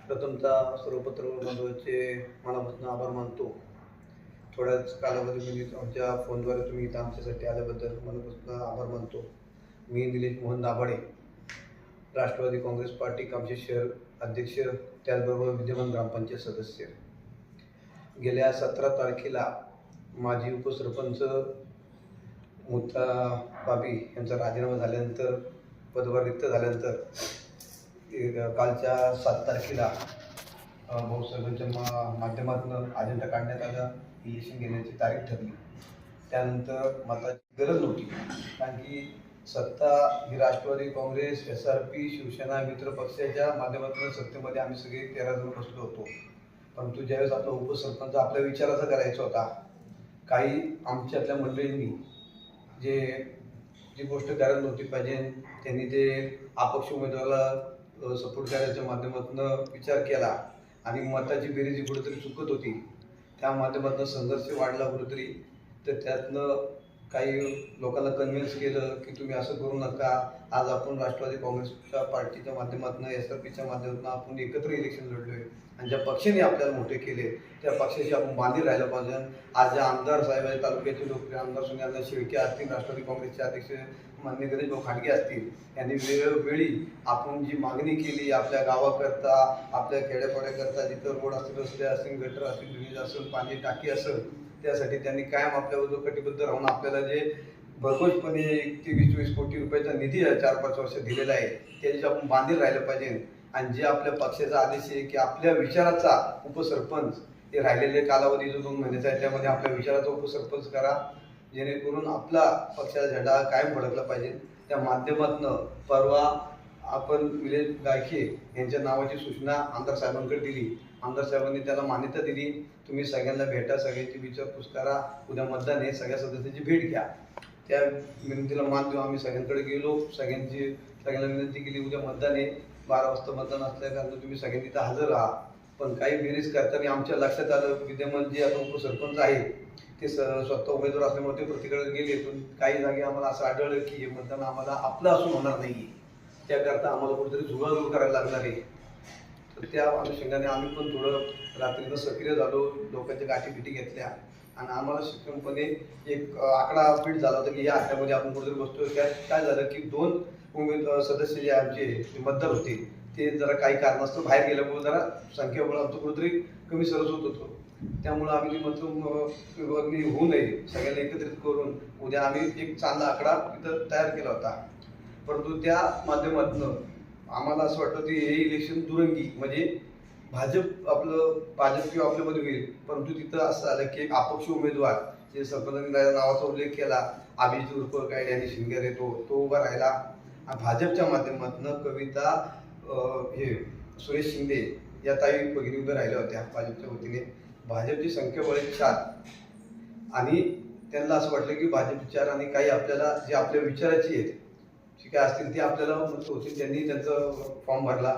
प्रथमतः सर्व पत्रकारांचे मनापासून आभार मानतो. थोड्याच कालावधीमध्ये आमच्या फोनद्वारे तुम्ही इथं आमच्यासाठी आल्याबद्दल मनापासून आभार मानतो. मी निलेश मोहन दाभाडे, राष्ट्रवादी काँग्रेस पार्टी कामशेत शहर अध्यक्ष, त्याचबरोबर विद्यमान ग्रामपंचायत सदस्य. गेल्या 17 तारखेला माजी उपसरपंच मुत्ता बाबी यांचा राजीनामा झाल्यानंतर, पदभार रिक्त झाल्यानंतर कालच्या 7 तारखेला बहुसर्वांच्या माध्यमातून अजेंडा काढण्यात आला. इलेक्शन घेण्याची तारीख ठरली. त्यानंतर मताची गरज नव्हती, कारण की सत्ता ही राष्ट्रवादी काँग्रेस, SRP, शिवसेना, मित्र पक्षाच्या माध्यमातून सत्तेमध्ये आम्ही सगळे 13 जण बसलो होतो. परंतु ज्यावेळेस आपला उपसरपंच आपल्या विचाराचा करायचा होता, काही आमच्यातल्या मंडळींनी जी गोष्ट करायला नव्हती पाहिजे, त्यांनी ते अपक्ष उमेदवाराला सपोर्ट करायच्या माध्यमातून विचार केला आणि मताची बेरीज जी कुठेतरी चुकत होती, त्या माध्यमातून संघर्ष वाढला कुठेतरी. तर त्यातनं काही लोकांना कन्व्हिन्स केलं की तुम्ही असं करू नका, आज आपण राष्ट्रवादी काँग्रेसच्या पार्टीच्या माध्यमातून, SRPच्या माध्यमातून आपण एकत्र इलेक्शन लढलोय आणि ज्या पक्षाने आपल्याला मोठे केले त्या पक्षाशी आपण बांधील राहिलं पाहिजे. आज ज्या आमदार साहेब आहेत, तालुक्याचे लोकप्रिय आमदार सुनील शेळके असतील, राष्ट्रवादी काँग्रेसचे अध्यक्ष माननीय गणेश भाऊ खाडगे असतील, यांनी वेळोवेळी आपण जी मागणी केली आपल्या गावाकरता, आपल्या खेड्यापाड्याकरता, जिथं रोड असतील, रस्ते असतील, गटर असतील, ड्रेनेज असेल, पाणी टाकी असेल, त्यासाठी त्यांनी कायम आपल्याबरोबर कटिबद्ध राहून आपल्याला जे भरघोसपणे 23-24 कोटी रुपयाचा निधी 4-5 वर्ष दिलेला आहे, त्याच्याशी आपण बांधील राहिलं पाहिजे. आणि जे आपल्या पक्षाचा आदेश आहे की आपल्या विचाराचा उपसरपंच, हे राहिलेले कालावधी जो 2 महिन्याचा आहे त्यामध्ये आपल्या विचाराचा उपसरपंच करा, जेणेकरून आपला पक्षाचा झेंडा कायम फडकला पाहिजे. त्या माध्यमातून परवा आपण विलेज गायके यांच्या नावाची सूचना आमदार साहेबांकडे दिली. आमदार साहेबांनी त्याला मान्यता दिली. तुम्ही सगळ्यांना भेटा, सगळ्यांची विचारपूस करा, उद्या मतदान आहे, सगळ्या सदस्यांची भेट घ्या. त्या विनंतीला मान देऊन आम्ही सगळ्यांकडे गेलो, सगळ्यांना विनंती केली, उद्या मतदान आहे, 12 वाजता मतदान असल्याकारणानं तुम्ही सगळ्यांनी तिथं हजर राहा. पण काही बेरीज करताना आमच्या लक्षात आलं, विद्यमान जे आता उपसरपंच आहे ते स्वतः उमेदवार असल्यामुळे ते प्रतिकडे गेले. पण काही जागी आम्हाला असं आढळलं की हे मतदान आम्हाला आपलं असून होणार नाही, त्याकरता आम्हाला कुठेतरी जुळवाजुळव करायला लागणार आहे. तर त्या अनुषंगाने आम्ही पण थोडं रात्रीनं सक्रिय झालो, लोकांच्या गाठीभेटी घेतल्या आणि आम्हाला शिक्षणपणे एक आकडा फिट झाला होता की या आकड्यामध्ये आपण कुठेतरी बसतो. त्यात काय झालं की 2 सदस्य जे आमचे मतदार होते ते जरा काही कारणास्तव बाहेर गेल्यामुळे जरा संख्याबळ आमचं कुठेतरी कमी सरस होत होतो. त्यामुळं आम्ही ती मत विभागणी होऊ नये, सगळ्यांना एकत्रित करून उद्या आम्ही एक चांगला आकडा तिथं तयार केला होता. परंतु त्या माध्यमातून आम्हाला असं वाटतं की हे इलेक्शन दुरंगी, म्हणजे भाजप किंवा आपल्यामध्ये होईल. परंतु तिथं असं झालं की एक अपक्ष उमेदवार, जे सरपंचांनी नावाचा उल्लेख केला, अभिजित उर्फ काय डॅनी शिंगारे, तो उभा राहिला. भाजपच्या माध्यमातून कविता सुरेश शिंदे या ताई भगिनी उभ्या राहिल्या होत्या भाजपच्या वतीने. भाजपची संख्याबळ 4 आणि त्यांना असं वाटलं की भाजप 4 आणि काही आपल्याला जे आपल्या विचाराची आहेत जे काय असतील ते आपल्याला मत होतील. त्यांनी त्यांचा फॉर्म भरला.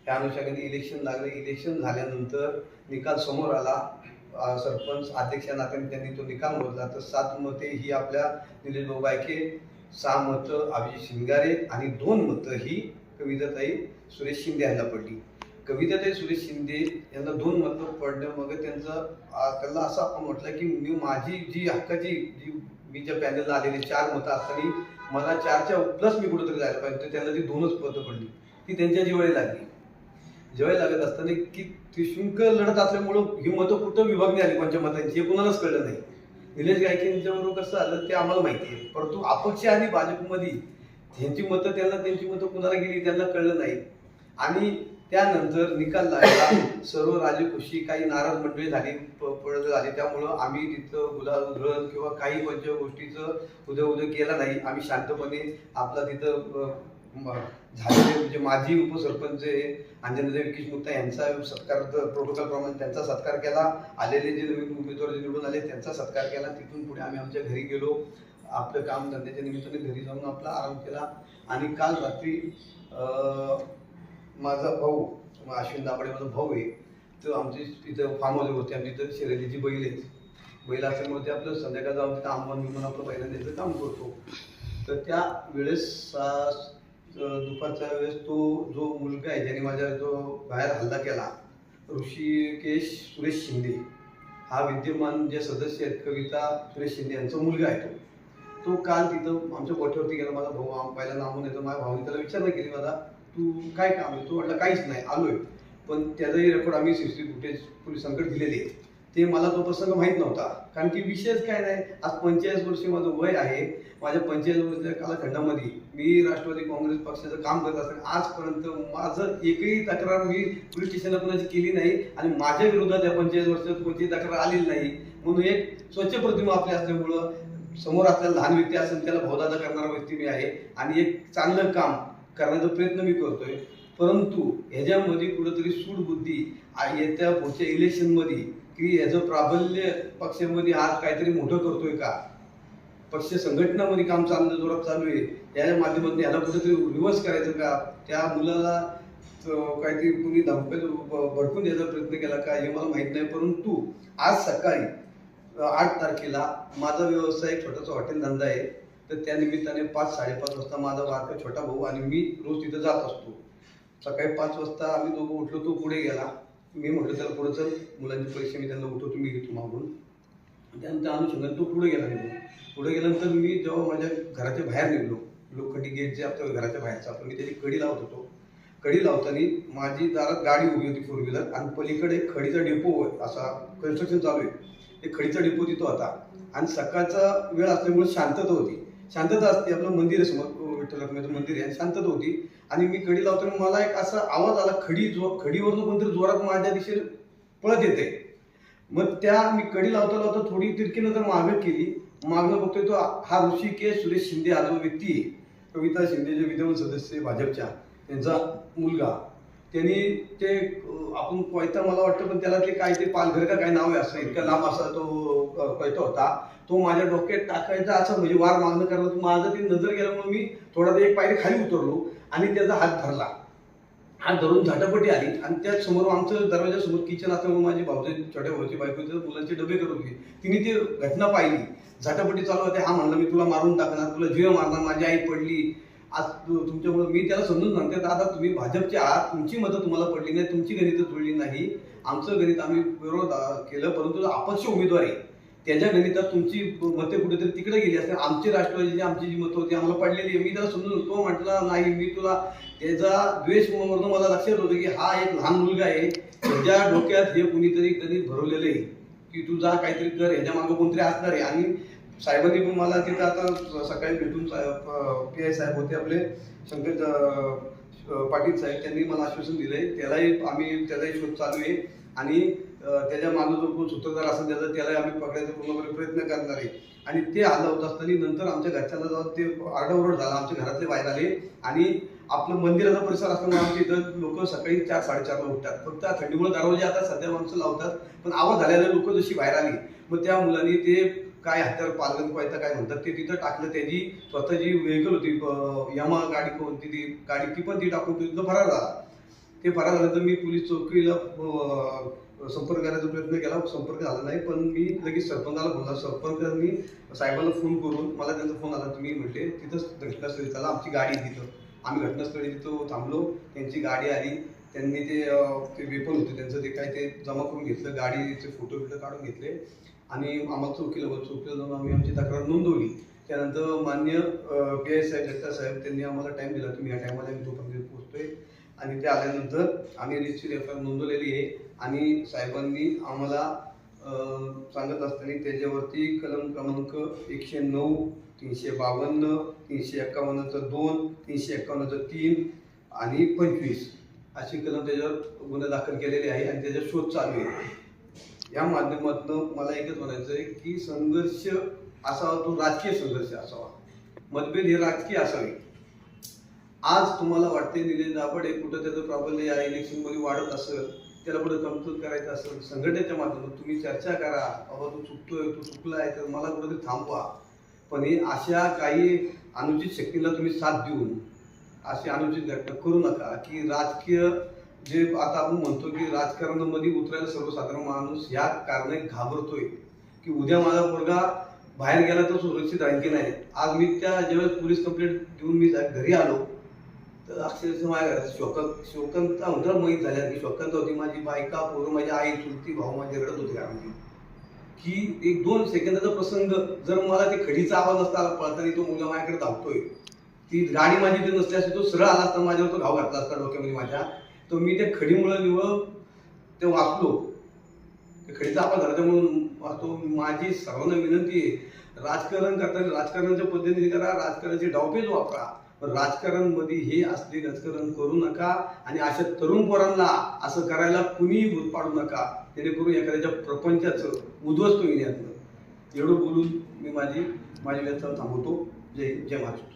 त्या अनुषंगाने इलेक्शन लागलं. इलेक्शन झाल्यानंतर निकाल समोर आला. सरपंच अध्यक्ष नात्याने त्यांनी तो निकाल मोजला. तर 7 मते ही आपल्या निलेश भाऊ गायके, 6 मतं अभिजित शिंगारे आणि 2 मतं ही कविताताई सुरेश शिंदे यांना पडली. कविताताई सुरेश शिंदे यांना 2 मतं पडलं. मग त्यांना असं आपण म्हटलं की मी माझी जी हक्काची मी ज्या पॅनलला आलेले 4 मतं असताना मला 4च्या प्लस मी कुठेतरी जायला पाहिजे, तर त्यांना ती 2च मतं पडली. ती त्यांच्या जिवाळी लागली. जेव्हा लागत असताना की त्रिशुंक लढत असल्यामुळं ही मतं कुठं विभागणी आली पंचमतांची हे कुणालाच कळलं नाही. निलेश गायके यांच्याबरोबर कसं आलं ते आम्हाला माहिती आहे, परंतु अपक्ष आणि भाजपमध्ये त्यांची मतं कुणाला गेली त्यांना कळलं नाही. आणि त्यानंतर निकाल लागला. सर्व राजखुशी, काही नाराज मंडळी झाली, पडत झाली. त्यामुळं आम्ही तिथं गुलाल उधळण किंवा काही कोणत्या गोष्टीचं उद्या केला नाही. आम्ही शांतपणे आपला तिथं झालेले म्हणजे माजी उपसरपंच अंजनादेवी किशमुक्ता यांचा सत्कार, प्रोटोकॉल प्रमाणे त्यांचा सत्कार केला. आलेले जे नवीन उमेदवार जे निवडून आले त्यांचा सत्कार केला. तिथून पुढे आम्ही आमच्या घरी गेलो. आपलं काम धंद्याच्या निमित्ताने घरी जाऊन आपला आराम केला. आणि काल रात्री माझा भाऊ अश्विन दाभाडे, माझा भाऊ आहे, तो आमची तिथं फार्म हाऊस होते. आमची इथं शर्यतीची बैल असल्यामुळे ते आपलं संध्याकाळ जाऊन तिथं आंबवून आपलं बैलांचं काम करतो. तर त्या वेळेस दुपारच्या वेळेस तो जो मुलगा आहे ज्याने माझ्या जो बाहेर हल्ला केला, ऋषिकेश सुरेश शिंदे, हा विद्यमान जे सदस्य आहेत कविता सुरेश शिंदे यांचा मुलगा आहे तो काल तिथं आमच्या गोठ्यावरती गेला. माझा भाऊ पहिला नामून येतो, माझ्या भावाने त्याला विचारणा केली, मला तू काय काम आहे? तो म्हटलं काहीच नाही, आलोय. पण त्याचाही रेकॉर्ड आम्ही सीसीटीव्ही फुटेज पोलिसांकडे दिलेले आहे. ते मला तो प्रसंग माहीत नव्हता, कारण की विषयच काय नाही. आज 45 वर्ष माझं वय आहे. माझ्या 45 वर्षाच्या कालखंडामध्ये मी राष्ट्रवादी काँग्रेस पक्षाचं काम करत असताना आजपर्यंत माझं एकही तक्रार मी पोलीस स्टेशनला कोणाची केली नाही आणि माझ्या विरोधात या 45 वर्षात कोणतीही तक्रार आलेली नाही. म्हणून एक स्वच्छ प्रतिमा आपली असल्यामुळं समोर असलेला लहान व्यक्ती असेल त्याला भावदादा करणारा व्यक्ती मी आहे आणि एक चांगलं काम करण्याचा प्रयत्न मी करतोय. परंतु ह्याच्यामध्ये कुठंतरी सूडबुद्धी येत्या पुढच्या इलेक्शनमध्ये की याचं प्राबल्य पक्षामध्ये आज काहीतरी मोठं करतोय का, पक्ष संघटनामध्ये काम चालणं जोरात चालू आहे, याच्या माध्यमातून याला कुठेतरी रिव्हर्स करायचं का, त्या मुलाला काहीतरी कुणी धमकायचं भडकून द्यायचा प्रयत्न केला का हे मला माहीत नाही. परंतु आज सकाळी 8 तारखेला माझा व्यवसाय छोटासा हॉटेल धंदा आहे, तर त्या निमित्ताने 5-5:30 वाजता माझा बारका छोटा भाऊ आणि मी रोज तिथं जात असतो. सकाळी 5 वाजता आम्ही दोघं उठलो, तो पुढे गेला. मी म्हटलं त्याला पुढे चल, मुलांचे पैसे मी त्यांना उठवतो, मी घेतो मागून. त्यानंतर अनुषंगाने तो पुढे गेला. पुढे गेल्यानंतर मी जेव्हा माझ्या घराच्या बाहेर निघलो, लोखंडी गेट जे आपल्या घराच्या बाहेरचा आपण मी त्याची कडी लावत होतो. कडी लावताना माझी दारात गाडी उभी होती 4 व्हीलर आणि पलीकडे खडीचा डेपो असा कन्स्ट्रक्शन चालू आहे, ते खडीचा डेपो तिथं होता आणि सकाळचा वेळ असल्यामुळे शांतता होती. शांतता असते, आपलं मंदिर आहे समोर, विठ्ठल रखुमाईचं मंदिर आहे, शांतता होती. आणि मी कडी लावताना मला एक असा आवाज आला, खडीवरनं कोणतरी जोरात माझ्या दिशेने पळत येते. मग त्या मी कडी लावता लावता थोडी तिरकी नंतर मागं केली. मागणं बघतोय तो हा ऋषिकेश सुरेश शिंदे हा जो व्यक्ती आहे, कविता शिंदे जे विद्यमान सदस्य भाजपच्या, त्यांचा मुलगा, त्यांनी ते आपण कोयता मला वाटतं, पण त्याला ते काय ते पालघर का काय नाव आहे असं इतका लांब असा तो कोयता होता, तो माझ्या डोक्यात टाकायचा असं म्हणजे वार मागणं करायला. माझं ती नजर गेल्यामुळे मी थोडा एक पायरी खाली उतरलो आणि त्याचा हात धरला. हात धरून झटापटी आली आणि त्या समोर आमचं दरवाजासमोर किचन असल्यामुळे माझी भाऊजी छोट्या भाऊची बायको मुलांचे डबे करत होती, तिने ती घटना पाहिली. झटापटी चालू होते. हा म्हणला मी तुला मारून टाकणार, तुला जीव मारणार, माझी आई पडली आज तुमच्यामुळे. मी त्याला समजून सांगते, दादा तुम्ही भाजपचे आहात, तुमची मतं तुम्हाला पडली नाही, तुमची गणितं जुळली नाही, आमचं गणित आम्ही विरोध केलं, परंतु अपक्ष उमेदवार आहे त्याच्या गणितात तुमची मते कुठेतरी तिकडे गेली असते. आमची राष्ट्रवादीची आमची जी मतं होती आम्हाला पडलेली आहे. मी त्याला समजून, तो म्हटला नाही मी तुला, त्याचा द्वेष म्हणून मला लक्षात होतं की हा एक लहान मुलगा आहे, त्याच्या डोक्यात हे कुणीतरी गणित भरवलेलं आहे की तू जा काहीतरी कर, ह्याच्या मागं कोणतरी असणार आहे. आणि साहेबांनी पण मला तिथं आता सकाळी भेटून PI साहेब होते आपले शंकर पाटील साहेब, त्यांनी मला आश्वासन दिलंय, त्यालाही शोध चालू आहे आणि त्याच्या मागे जो कोण सूत्रधार असेल त्याला आम्ही पकडायचा पूर्णपणे प्रयत्न करणार आहे. आणि ते आलं होत असताना नंतर आमच्या घरच्यांना जाऊन ते आरडाओरड झाला, आमच्या घरातले बाहेर आले आणि आपलं मंदिराचा परिसर असल्यामुळे आमच्या इथं लोक सकाळी 4-4:30ला उठतात. फक्त थंडीमुळे दरवाजे आता सध्या माणसं लावतात, पण आवाज झालेले लोक जशी बाहेर आली मग त्या मुलांनी ते काय हत्यार पालगन कोयता काय म्हणतात ते तिथं टाकलं. त्याची स्वतःची व्हेकल होती यमा गाडी कोणती ती गाडी, ती पण ती टाकून तिथं फरार झाला. ते फरार झाल्यानंतर मी पोलीस चौकीला संपर्क करायचा प्रयत्न केला, संपर्क झाला नाही. पण मी लगेच सरपंचाला बोलला, सरपंचांनी साहेबांना फोन करून मला त्यांचा फोन आला, तुम्ही म्हटले तिथंच घटनास्थळी चला, आमची गाडी तिथं. आम्ही घटनास्थळी तिथं थांबलो, त्यांची गाडी आली, त्यांनी ते वेपन होते त्यांचं ते काय ते जमा करून घेतलं, गाडीचे फोटो काढून घेतले आणि आम्हाला चौकीला जाऊन आम्ही आमची तक्रार नोंदवली. त्यानंतर मान्य PI साहेब जगताप साहेब त्यांनी आम्हाला टाईम दिला, तुम्ही या टायमाला आम्ही तोपर्यंत पोहोचतोय. आणि ते आल्यानंतर आम्ही निश्चित FIR नोंदवलेली आहे आणि साहेबांनी आम्हाला सांगत असताना त्याच्यावरती कलम क्रमांक 109, 352, 351चं 2, 351चं 3 आणि 25 अशी कलम त्याच्यावर गुन्हे दाखल केलेले आहे आणि त्याचा शोध चालू आहे. या माध्यमातून मला एकच म्हणायचं आहे की संघर्ष असावा तो राजकीय संघर्ष असावा, मतभेद हे राजकीय असावे. आज तुम्हाला वाटते निलेश दाभडे कुठं त्याचं प्राबल्य या इलेक्शनमध्ये वाढत असेल, त्याला कुठं कमतूर करायचं असेल, संघटनेच्या माध्यमातून तुम्ही चर्चा करा, बाबा तू चुकतोय, तू चुकला आहे तर मला कुठेतरी थांबवा. पण हे अशा काही अनुचित शक्तीला तुम्ही साथ देऊन अशी अनुचित घटना करू नका की राजकीय जे आता आपण म्हणतो की राजकारणामध्ये उतरायला सर्वसाधारण माणूस या कारणे घाबरतोय की उद्या माझा पोरगा बाहेर गेला तर सुरक्षित राहील की नाही. आज मी त्या ज्यावेळेस पोलीस कंप्लेंट देऊन मी घरी आलो तर अक्षरशः माझ्या घरात शोकांता उंदर मोहित झाल्या की शोकांत होती माझी बायका पोरं, माझी आई, चुलती भाऊ माझे रडत होते घरामध्ये की एक 2 सेकंदाचा प्रसंग जर मला ते खडीचा आवाज नसता आला पळताना तो मुलगा माझ्याकडे धावतोय, ती गाडी माझी ते नसली असती, तो सरळ आला असता माझ्यावर, तो घाव घातला असता डोक्यामध्ये माझ्या, तर मी त्या खडीमुळे निवळ ते वाचलो. त्या खडीचा आवाज झाला त्यामुळे वाचतो. माझी सर्वांना विनंती आहे, राजकारण करताना राजकारणाच्या पद्धतीने करा, राजकारणाचे डावपेच वापरा, पण राजकारणमध्ये हे असले राजकारण करू नका आणि अशा तरुण पोरांना असं करायला कुणीही भूत पाडू नका, जेणेकरून एखाद्याच्या प्रपंचाचं उद्ध्वस्त होईल. यातलं एवढं बोलून मी माझी व्यथा थांबवतो. जय महाराष्ट्र.